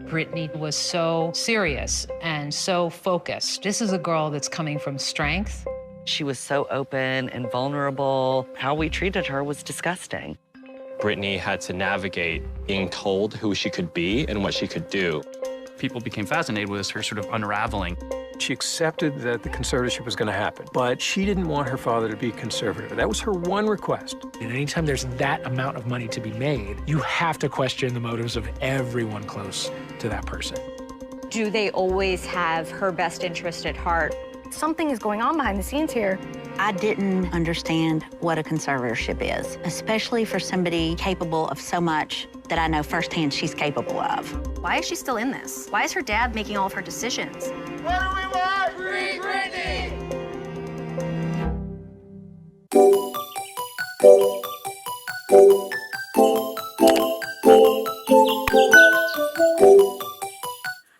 Britney was so serious and so focused. This is a girl that's coming from strength. She was so open and vulnerable. How we treated her was disgusting. Britney had to navigate being told who she could be and what she could do. People became fascinated with her sort of unraveling. She accepted that the conservatorship was going to happen, but she didn't want her father to be conservator. That was her one request. And anytime there's that amount of money to be made, you have to question the motives of everyone close to that person. Do they always have her best interest at heart? Something is going on behind the scenes here. I didn't understand what a conservatorship is, especially for somebody capable of so much that I know firsthand she's capable of. Why is she still in this? Why is her dad making all of her decisions? What do we want? Free Britney!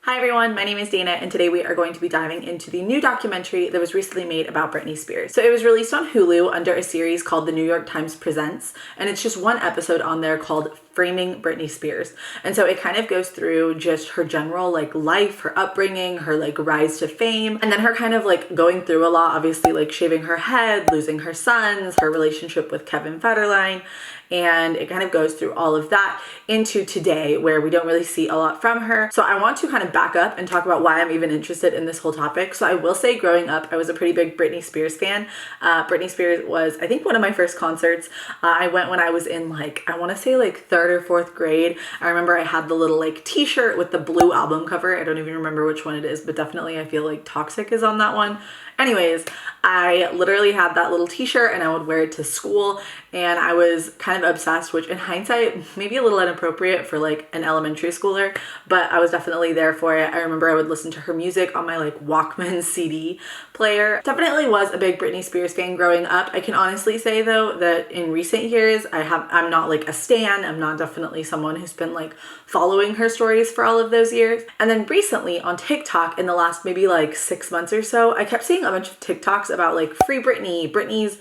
Hi everyone, my name is Dana, and today we are going to be diving into the new documentary that was recently made about Britney Spears. So it was released on Hulu under a series called The New York Times Presents, and it's just one episode on there called Framing Britney Spears. And so it kind of goes through just her general life, her upbringing, her rise to fame, and then her kind of going through a lot, obviously shaving her head, losing her sons, her relationship with Kevin Federline. And it kind of goes through all of that into today, where we don't really see a lot from her. So I want to kind of back up and talk about why I'm even interested in this whole topic. So I will say, growing up, I was a pretty big Britney Spears fan. Britney Spears was, I think, one of my first concerts. I went when I was in I want to say third or fourth grade. I remember I had the little t-shirt with the blue album cover. I don't even remember which one it is, but definitely I feel like Toxic is on that one. Anyways, I literally had that little t-shirt and I would wear it to school, and I was kind of obsessed, which in hindsight, maybe a little inappropriate for an elementary schooler, but I was definitely there for it. I remember I would listen to her music on my Walkman CD player. Definitely was a big Britney Spears fan growing up. I can honestly say though that in recent years, I'm not a stan. I'm not definitely someone who's been following her stories for all of those years. And then recently on TikTok, in the last maybe 6 months or so, I kept seeing a bunch of TikToks about Free Britney, Britney's,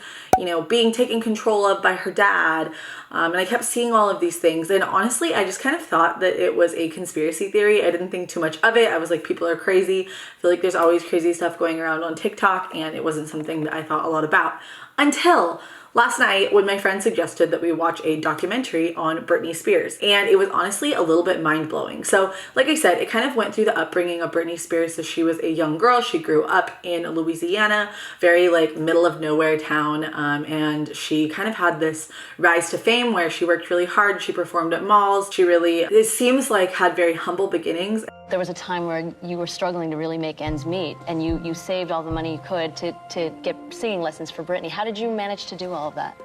being taken control of by her dad. And I kept seeing all of these things. And honestly, I just kind of thought that it was a conspiracy theory. I didn't think too much of it. I was people are crazy. I feel like there's always crazy stuff going around on TikTok, and it wasn't something that I thought a lot about until last night when my friend suggested that we watch a documentary on Britney Spears, and it was honestly a little bit mind-blowing. So like I said, it kind of went through the upbringing of Britney Spears. So she was a young girl. She grew up in Louisiana, very middle of nowhere town, and she kind of had this rise to fame where she worked really hard. She performed at malls. She really, it seems had very humble beginnings. There was a time where you were struggling to really make ends meet, and you saved all the money you could to get singing lessons for Britney. How did you manage to do all of that?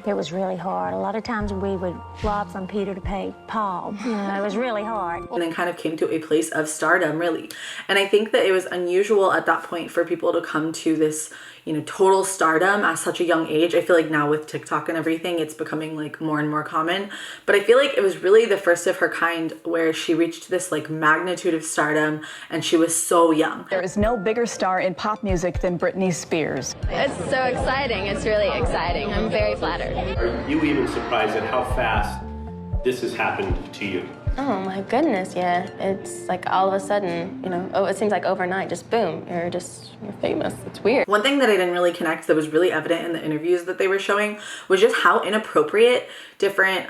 It was really hard. A lot of times we would rob from Peter to pay Paul. It was really hard. And then kind of came to a place of stardom, really. And I think that it was unusual at that point for people to come to this, total stardom at such a young age. I feel like now with TikTok and everything, it's becoming more and more common. But I feel like it was really the first of her kind where she reached this magnitude of stardom, and she was so young. There is no bigger star in pop music than Britney Spears. It's so exciting. It's really exciting. I'm very flattered. Are you even surprised at how fast this has happened to you? Oh my goodness, yeah. It's all of a sudden, it seems like overnight, just boom, you're famous. It's weird. One thing that I didn't really connect that was really evident in the interviews that they were showing was just how inappropriate different,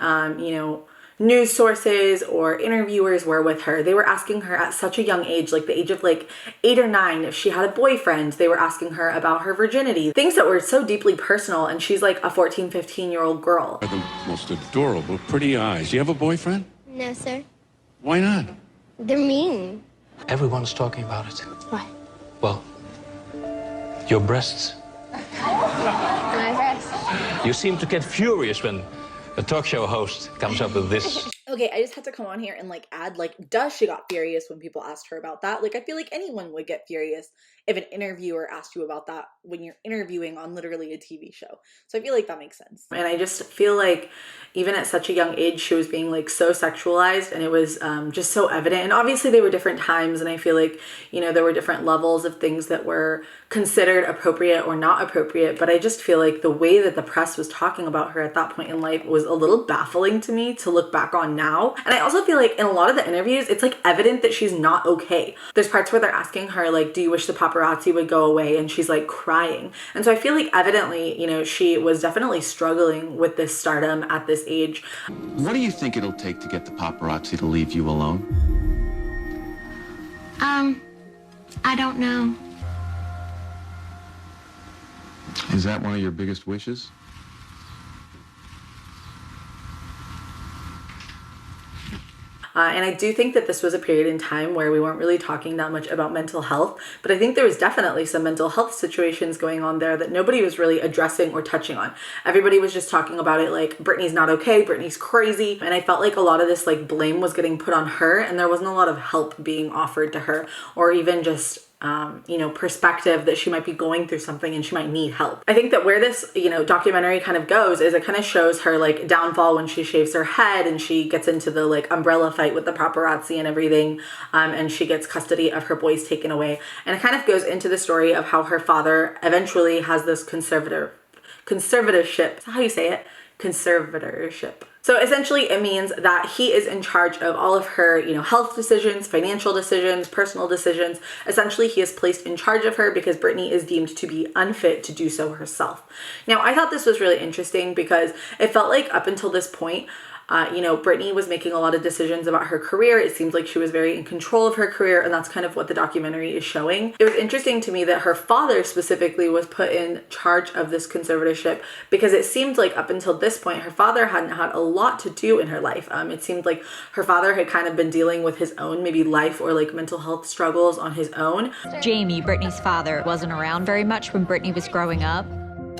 news sources or interviewers were with her. They were asking her at such a young age, the age of 8 or 9, if she had a boyfriend. They were asking her about her virginity, things that were so deeply personal, and she's a 14, 15-year-old girl. The most adorable, pretty eyes. You have a boyfriend? No, sir. Why not? They're mean. Everyone's talking about it. What? Well, your breasts. My breasts. You seem to get furious when a talk show host comes up with this. Okay, I just had to come on here and add duh, she got furious when people asked her about that. I feel like anyone would get furious if an interviewer asked you about that when you're interviewing on literally a TV show. So I feel like that makes sense. And I just feel like even at such a young age, she was being so sexualized, and it was just so evident. And obviously they were different times, and I feel like, there were different levels of things that were considered appropriate or not appropriate. But I just feel like the way that the press was talking about her at that point in life was a little baffling to me to look back on now. And I also feel like in a lot of the interviews, it's like evident that she's not okay. There's parts where they're asking her like, do you wish the paparazzi would go away? And she's like crying. And so I feel like evidently, you know, she was definitely struggling with this stardom at this age. What do you think it'll take to get the paparazzi to leave you alone? I don't know. Is that one of your biggest wishes? And I do think that this was a period in time where we weren't really talking that much about mental health, but I think there was definitely some mental health situations going on there that nobody was really addressing or touching on. Everybody was just talking about it like, Britney's not okay, Britney's crazy. And I felt like a lot of this like blame was getting put on her, and there wasn't a lot of help being offered to her, or even just you know, perspective that she might be going through something and she might need help. I think that where this, you know, documentary kind of goes is it kind of shows her like downfall when she shaves her head and she gets into the like umbrella fight with the paparazzi and everything, and she gets custody of her boys taken away. And it kind of goes into the story of how her father eventually has this conservatorship. Is that how you say it? Conservatorship. So essentially it means that he is in charge of all of her, you know, health decisions, financial decisions, personal decisions. Essentially he is placed in charge of her because Britney is deemed to be unfit to do so herself. Now I thought this was really interesting because it felt like up until this point, you know, Britney was making a lot of decisions about her career. It seems like she was very in control of her career, and that's kind of what the documentary is showing. It was interesting to me that her father specifically was put in charge of this conservatorship because it seemed like up until this point, her father hadn't had a lot to do in her life. It seemed like her father had kind of been dealing with his own maybe life or like mental health struggles on his own. Jamie, Britney's father, wasn't around very much when Britney was growing up.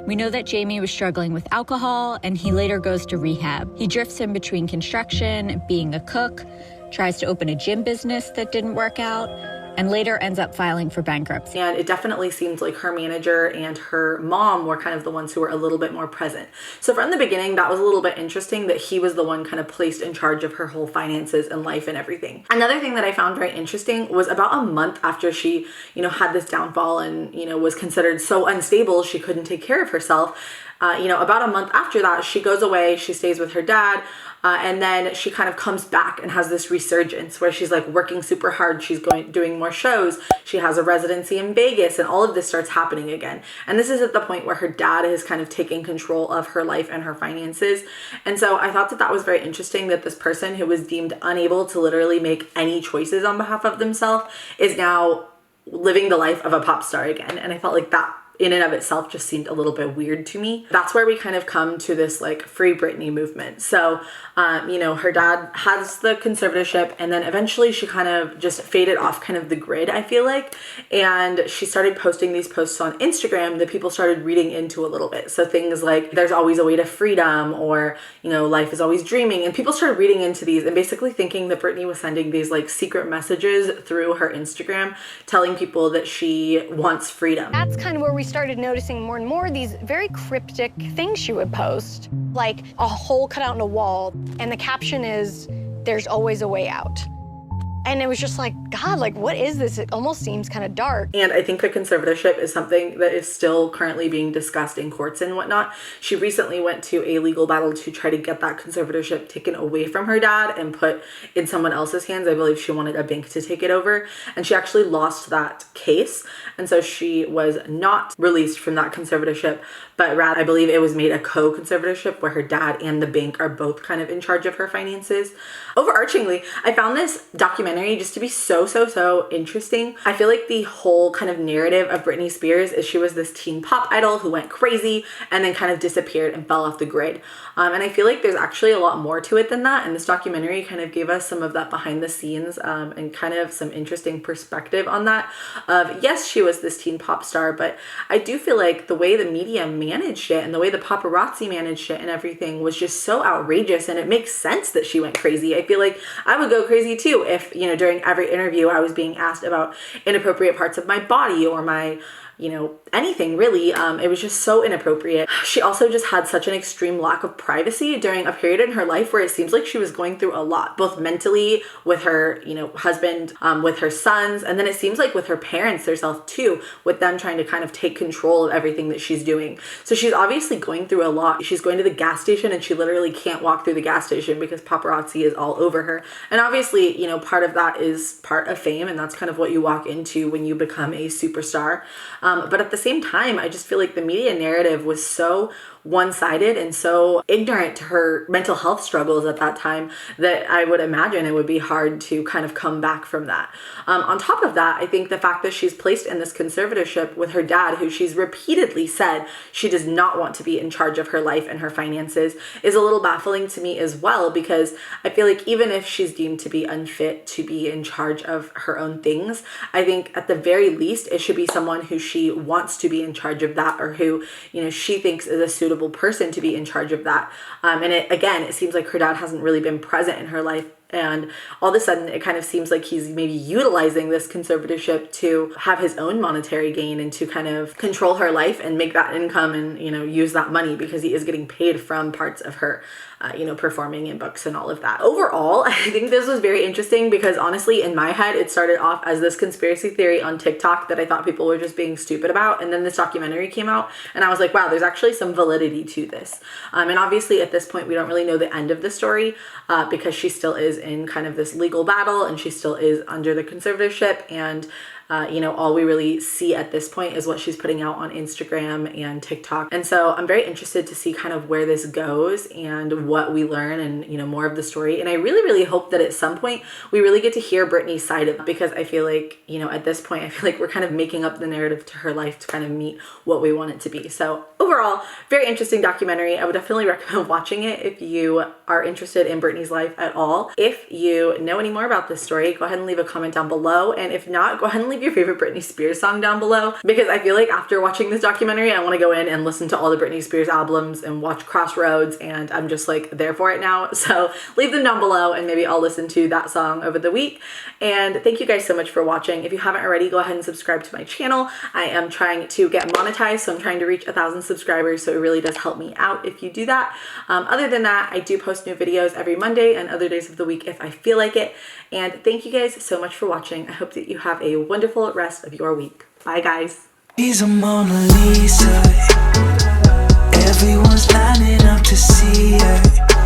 We know that Jamie was struggling with alcohol, and he later goes to rehab. He drifts in between construction, being a cook, tries to open a gym business that didn't work out, and later ends up filing for bankruptcy. And it definitely seems like her manager and her mom were kind of the ones who were a little bit more present. So from the beginning, that was a little bit interesting that he was the one kind of placed in charge of her whole finances and life and everything. Another thing that I found very interesting was about a month after she, you know, had this downfall and, you know, was considered so unstable she couldn't take care of herself. You know, about a month after that, she goes away, she stays with her dad, and then she kind of comes back and has this resurgence where she's like working super hard. She's doing more shows. She has a residency in Vegas, and all of this starts happening again. And this is at the point where her dad is kind of taking control of her life and her finances. And so I thought that that was very interesting that this person who was deemed unable to literally make any choices on behalf of themselves is now living the life of a pop star again. And I felt like that in and of itself just seemed a little bit weird to me. That's where we kind of come to this like Free Britney movement. So, you know, her dad has the conservatorship, and then eventually she kind of just faded off kind of the grid, I feel like. And she started posting these posts on Instagram that people started reading into a little bit. So things like, there's always a way to freedom, or, you know, life is always dreaming. And people started reading into these and basically thinking that Britney was sending these like secret messages through her Instagram, telling people that she wants freedom. That's kind of where we started noticing more and more these very cryptic things she would post, like a hole cut out in a wall, and the caption is, "There's always a way out." And it was just like, God, like, what is this? It almost seems kind of dark. And I think the conservatorship is something that is still currently being discussed in courts and whatnot. She recently went to a legal battle to try to get that conservatorship taken away from her dad and put in someone else's hands. I believe she wanted a bank to take it over, and she actually lost that case. And so she was not released from that conservatorship, but rather I believe it was made a co-conservatorship where her dad and the bank are both kind of in charge of her finances. Overarchingly, I found this documentary just to be so interesting. I feel like the whole kind of narrative of Britney Spears is she was this teen pop idol who went crazy and then kind of disappeared and fell off the grid. And I feel like there's actually a lot more to it than that. And this documentary kind of gave us some of that behind the scenes and kind of some interesting perspective on that. Yes, she was this teen pop star, but I do feel like the way the media managed it and the way the paparazzi managed it and everything was just so outrageous, and it makes sense that she went crazy. I feel like I would go crazy too if, you know, during every interview I was being asked about inappropriate parts of my body or my you know, anything really. It was just so inappropriate. She also just had such an extreme lack of privacy during a period in her life where it seems like she was going through a lot, both mentally with her, you know, husband, with her sons, and then it seems like with her parents herself too, with them trying to kind of take control of everything that she's doing. So she's obviously going through a lot. She's going to the gas station and she literally can't walk through the gas station because paparazzi is all over her. And obviously, you know, part of that is part of fame, and that's kind of what you walk into when you become a superstar. But at the same time, I just feel like the media narrative was so one-sided and so ignorant to her mental health struggles at that time that I would imagine it would be hard to kind of come back from that. On top of that, I think the fact that she's placed in this conservatorship with her dad, who she's repeatedly said she does not want to be in charge of her life and her finances, is a little baffling to me as well, because I feel like even if she's deemed to be unfit to be in charge of her own things, I think at the very least it should be someone who she wants to be in charge of that, or who, you know, she thinks is a suitable person to be in charge of that. And it seems like her dad hasn't really been present in her life, and all of a sudden it kind of seems like he's maybe utilizing this conservatorship to have his own monetary gain and to kind of control her life and make that income and, you know, use that money because he is getting paid from parts of her you know, performing in books and all of that. Overall, I think this was very interesting because honestly, in my head, it started off as this conspiracy theory on TikTok that I thought people were just being stupid about. And then this documentary came out and I was like, wow, there's actually some validity to this. And obviously at this point, we don't really know the end of the story because she still is in kind of this legal battle and she still is under the conservatorship. And you know, all we really see at this point is what she's putting out on Instagram and TikTok. And so I'm very interested to see kind of where this goes and what we learn and, you know, more of the story. And I really, really hope that at some point we really get to hear Britney's side of it, because I feel like, you know, at this point, I feel like we're kind of making up the narrative to her life to kind of meet what we want it to be. So overall, very interesting documentary. I would definitely recommend watching it if you are interested in Britney's life at all. If you know any more about this story, go ahead and leave a comment down below. And if not, go ahead and leave your favorite Britney Spears song down below, because I feel like after watching this documentary, I want to go in and listen to all the Britney Spears albums and watch Crossroads, and I'm just like there for it now. So leave them down below and maybe I'll listen to that song over the week. And thank you guys so much for watching. If you haven't already, go ahead and subscribe to my channel. I am trying to get monetized, so I'm trying to reach 1,000 subscribers, so it really does help me out if you do that. Other than that, I do post new videos every Monday and other days of the week if I feel like it. And thank you guys so much for watching. I hope that you have a wonderful rest of your week. Bye guys. She's a Mona Lisa. Everyone's lining up to see her.